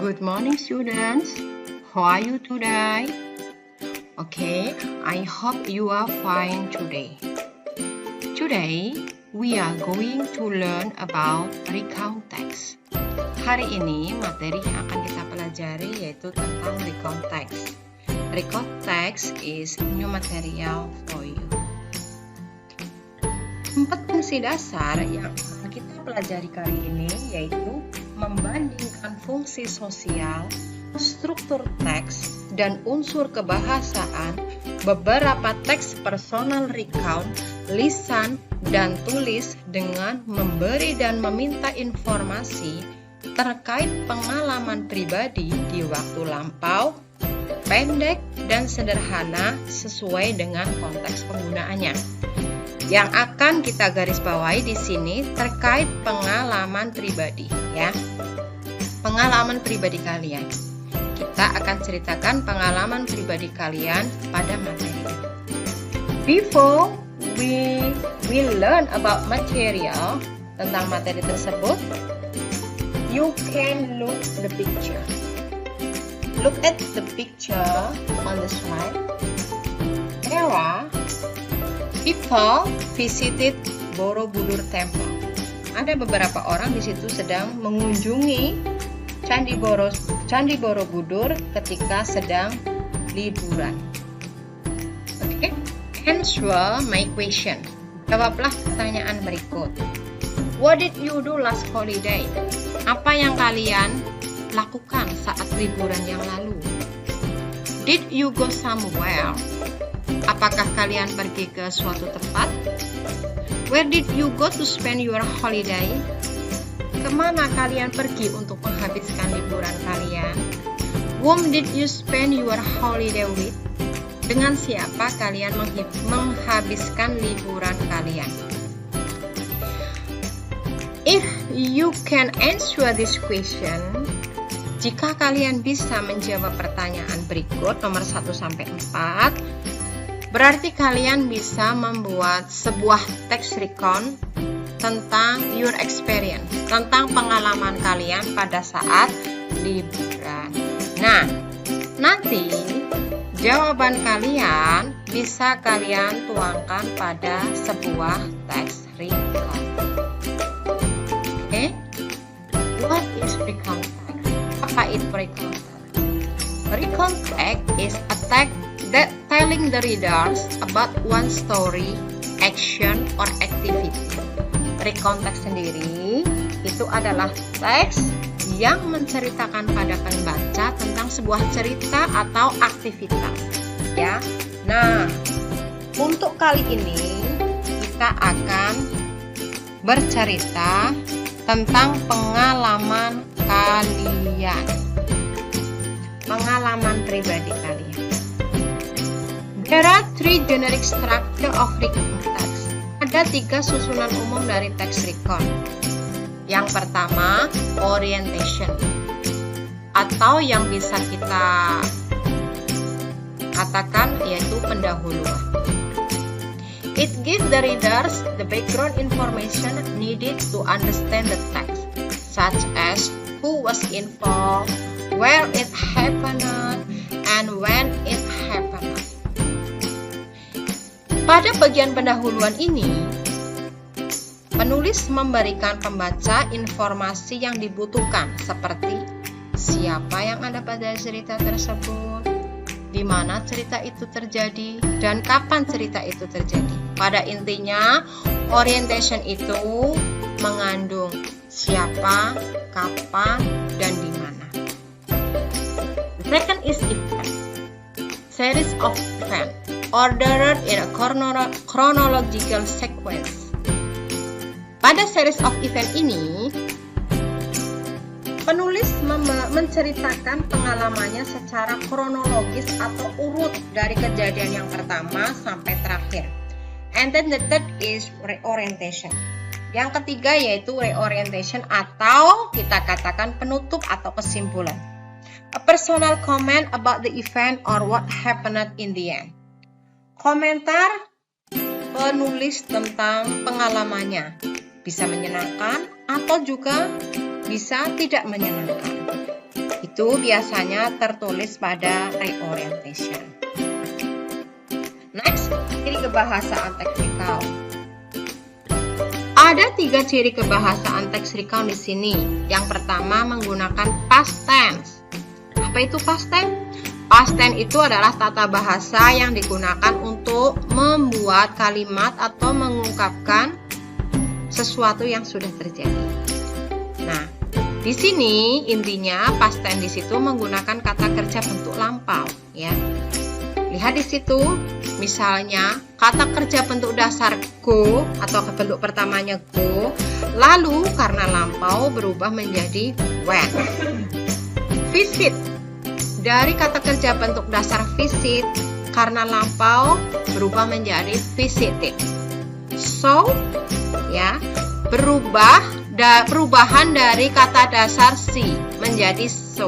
Good morning, students. How are you today? Okay, I hope you are fine today. Today, we are going to learn about recount text. Hari ini, materi yang akan kita pelajari yaitu tentang recount text. Recount text is new material for you. 4 fungsi dasar yang akan kita pelajari kali ini yaitu membandingkan fungsi sosial, struktur teks, dan unsur kebahasaan beberapa teks personal recount, lisan, dan tulis dengan memberi dan meminta informasi terkait pengalaman pribadi di waktu lampau, pendek, dan sederhana sesuai dengan konteks penggunaannya. Yang akan kita garis bawahi di sini terkait pengalaman pribadi, ya. Pengalaman pribadi kalian. Kita akan ceritakan pengalaman pribadi kalian pada materi. Before we learn about material tentang materi tersebut, you can look the picture. Look at the picture on the slide. There are people visited Borobudur Temple. Ada beberapa orang di situ sedang mengunjungi Candi Borobudur ketika sedang liburan. Oke, answer my question. Jawablah pertanyaan berikut. What did you do last holiday? Apa yang kalian lakukan saat liburan yang lalu? Did you go somewhere? Apakah kalian pergi ke suatu tempat? Where did you go to spend your holiday? Kemana kalian pergi untuk menghabiskan liburan kalian? Whom did you spend your holiday with? Dengan siapa kalian menghabiskan liburan kalian? If you can answer this question, jika kalian bisa menjawab pertanyaan berikut nomor 1 sampai 4, berarti kalian bisa membuat sebuah text recount tentang your experience, tentang pengalaman kalian pada saat liburan. Nah, nanti jawaban kalian bisa kalian tuangkan pada sebuah text recount. Oke? What is recount text? Apa itu recount text? Recount text is a text that telling the readers about one story, action, or activity. Recount text sendiri itu adalah teks yang menceritakan pada pembaca tentang sebuah cerita atau aktivitas, ya. Nah, untuk kali ini kita akan bercerita tentang pengalaman kalian, pengalaman pribadi kalian. There are 3 generic structure of recount text. Ada 3 susunan umum dari teks recount. Yang pertama, orientation, atau yang bisa kita katakan yaitu pendahuluan. It gives the readers the background information needed to understand the text, such as who was involved, where it happened, and when it happened. Pada bagian pendahuluan ini, penulis memberikan pembaca informasi yang dibutuhkan seperti siapa yang ada pada cerita tersebut, di mana cerita itu terjadi, dan kapan cerita itu terjadi. Pada intinya, orientation itu mengandung siapa, kapan, dan di mana. The second is event. Series of event ordered in a chronological sequence. Pada series of event ini, penulis menceritakan pengalamannya secara kronologis atau urut dari kejadian yang pertama sampai terakhir. And then the third is reorientation. Yang ketiga yaitu reorientation atau kita katakan penutup atau kesimpulan. A personal comment about the event or what happened in the end. Komentar penulis tentang pengalamannya bisa menyenangkan atau juga bisa tidak menyenangkan. itu biasanya tertulis pada reorientation. Next, ciri kebahasaan teks recount. Ada 3 ciri kebahasaan teks recount di sini. Yang pertama menggunakan past tense. Apa itu past tense? Past tense itu adalah tata bahasa yang digunakan untuk membuat kalimat atau mengungkapkan sesuatu yang sudah terjadi. Nah, di sini intinya past tense di situ menggunakan kata kerja bentuk lampau, ya. Lihat di situ, misalnya kata kerja bentuk dasar go atau bentuk pertamanya go, lalu karena lampau berubah menjadi went. Visit, dari kata kerja bentuk dasar visit karena lampau berubah menjadi visited. So, ya, perubahan dari kata dasar si menjadi so.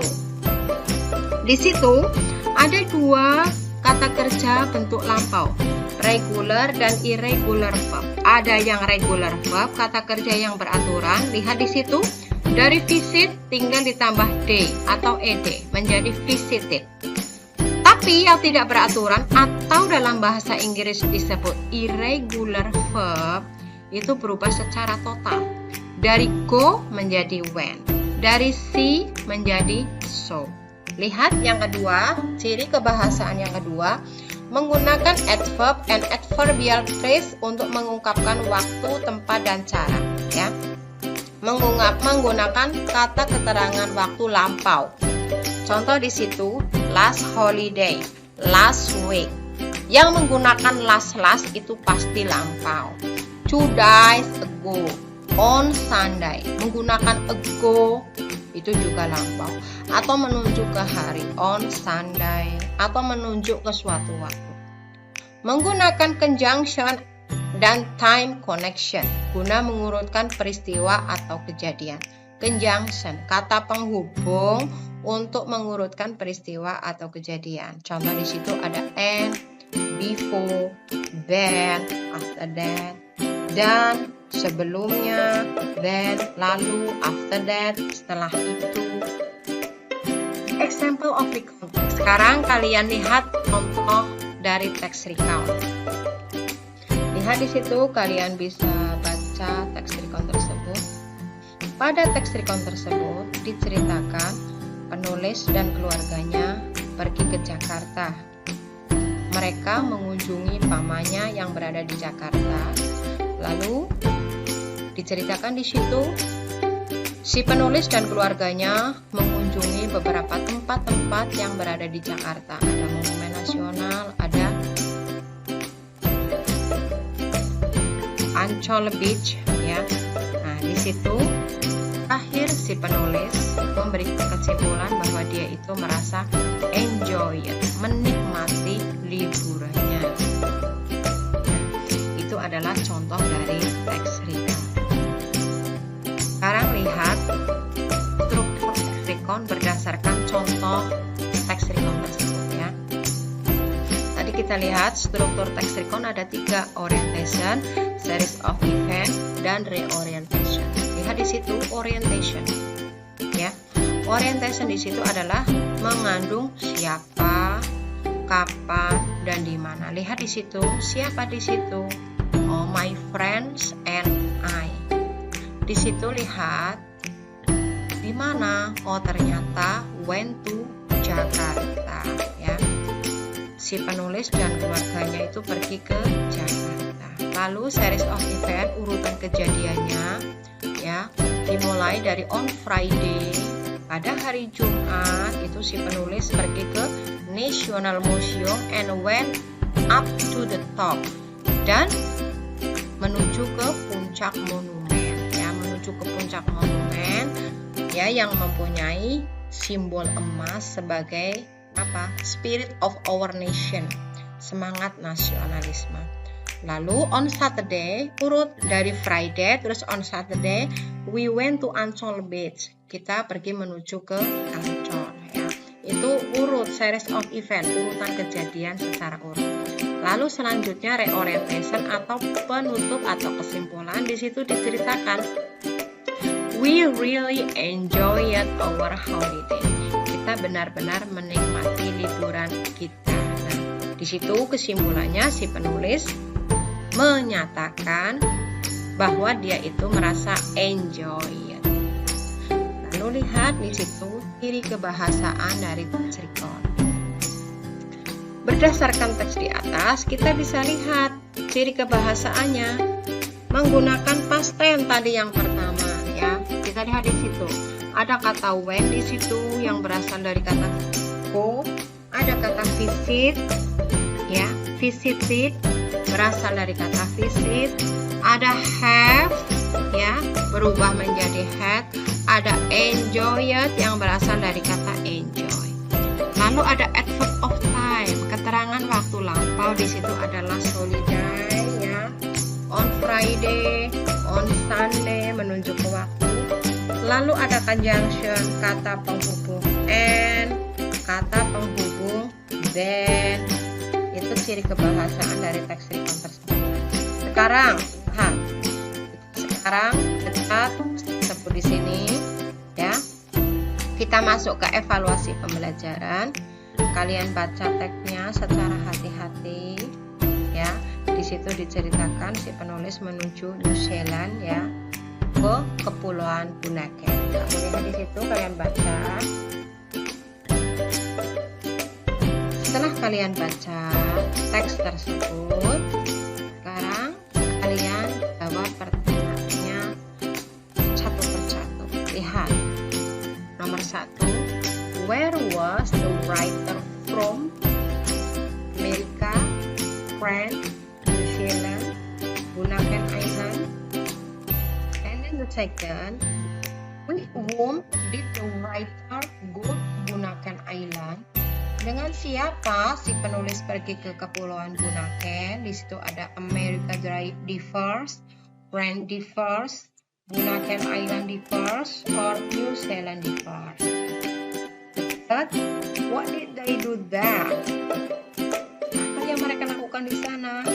Di situ ada 2 kata kerja bentuk lampau, regular dan irregular verb. Ada yang regular verb, kata kerja yang beraturan. Lihat di situ, dari visit tinggal ditambah d atau ed menjadi visited. Tapi yang tidak beraturan atau dalam bahasa Inggris disebut irregular verb itu berubah secara total. Dari go menjadi went, dari see menjadi so. Lihat yang kedua, ciri kebahasaan yang kedua, menggunakan adverb and adverbial phrase untuk mengungkapkan waktu, tempat, dan cara, ya. Menggunakan kata keterangan waktu lampau. Contoh di situ, last holiday, last week. Yang menggunakan last itu pasti lampau. 2 days ago, on Sunday. Menggunakan ago itu juga lampau, atau menunjuk ke hari, on Sunday, atau menunjuk ke suatu waktu. Menggunakan conjunction dan time connection guna mengurutkan peristiwa atau kejadian. Conjunction, kata penghubung untuk mengurutkan peristiwa atau kejadian. Contoh di situ ada and, before, then, after that, dan, sebelumnya, then, lalu, after that, setelah itu. Example of recount. Sekarang kalian lihat contoh dari teks recount. Lihat di situ, kalian bisa baca teks recount tersebut. Pada teks recount tersebut diceritakan penulis dan keluarganya pergi ke Jakarta. Mereka mengunjungi pamannya yang berada di Jakarta. Lalu diceritakan di situ si penulis dan keluarganya mengunjungi beberapa tempat-tempat yang berada di Jakarta. Ada Monumen Nasional, ada Ancol Beach, ya. Nah, di situ akhir si penulis memberikan kesimpulan bahwa dia itu merasa enjoy, menikmati liburannya. Itu adalah contoh dari teks recount. Sekarang lihat struktur teks recount berdasarkan contoh teks recount tersebut, ya. Tadi kita lihat struktur teks recount ada 3, orientation, series of event, dan reorientation. Lihat di situ orientation, ya. Orientation di situ adalah mengandung siapa, kapan, dan di mana. Lihat di situ, siapa di situ? Oh, my friends and I. Di situ lihat di mana? Oh, ternyata went to Jakarta, ya. Si penulis dan keluarganya itu pergi ke Jakarta. Lalu series of event, urutan kejadiannya, ya, dimulai dari on Friday. Pada hari Jumat itu si penulis pergi ke National Museum and went up to the top, dan menuju ke puncak monumen, ya, menuju ke puncak monumen, ya, yang mempunyai simbol emas sebagai apa? Spirit of our nation, semangat nasionalisme. Lalu on Saturday, urut dari Friday, terus on Saturday we went to Ancol Beach. Kita pergi menuju ke Ancol, ya. Itu urut series of event, urutan kejadian secara urut. Lalu selanjutnya reorientation atau penutup atau kesimpulan. Di situ diceritakan we really enjoyed our holiday. kita benar-benar menikmati liburan kita. Nah, di situ kesimpulannya si penulis menyatakan bahwa dia itu merasa enjoy. Lalu lihat di situ ciri kebahasaan dari teks record. Berdasarkan teks di atas, kita bisa lihat ciri kebahasaannya menggunakan past tense tadi yang pertama ya. Kita lihat di situ. Ada kata when di situ yang berasal dari kata go, ada kata visit ya, visited berasal dari kata visit, ada have ya, berubah menjadi had, ada enjoyed yang berasal dari kata enjoy. Lalu ada adverb of time, keterangan waktu lampau di situ adalah last holiday ya, on Friday, on Sunday menunjuk ke waktu. Lalu ada conjunction, kata penghubung and, kata penghubung then. Itu ciri kebahasaan dari teks record tersebut. Sekarang kita sebut di sini ya. Kita masuk ke evaluasi pembelajaran. Kalian baca teksnya secara hati-hati ya. Di situ diceritakan si penulis menuju New Zealand ya, ke Kepulauan Bunaken. Kamu lihat di situ, kalian baca. Setelah kalian baca teks tersebut, sekarang kalian jawab pertanyaannya satu persatu. Lihat. Nomor 1, where was the writer from? Amerika, France, New Zealand, Bunaken Island. And then the second, with whom did the writer go to Bunaken Island? Dengan siapa si penulis pergi ke Kepulauan Bunaken? Di situ ada America the first, France the first, Bunaken Island the first, or New Zealand the first. But what did they do there? Apa yang mereka lakukan di sana?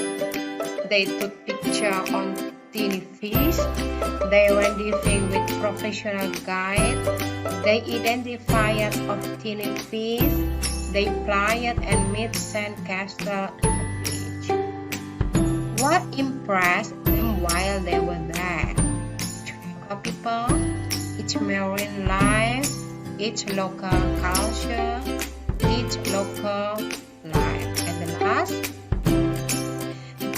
They took picture on tiny fish. They went diving with professional guide. They identified of tiny fish. They played and made sand castle in the beach. What impressed them while they were there? Local people, its marine life, its local culture, its local life. And the last,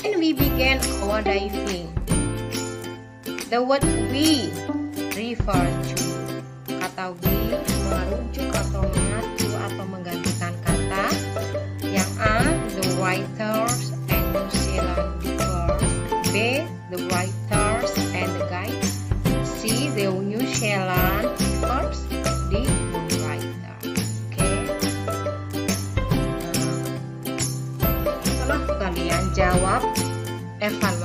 when we began our diving, the word we refer to, kata we merujuk atau mengacu atau menggantikan kata yang A, the writers and New Zealand first, B, the writers and the guide, C, the New Zealand first, D, the writer. Oke. Setelah kalian jawab evaluasi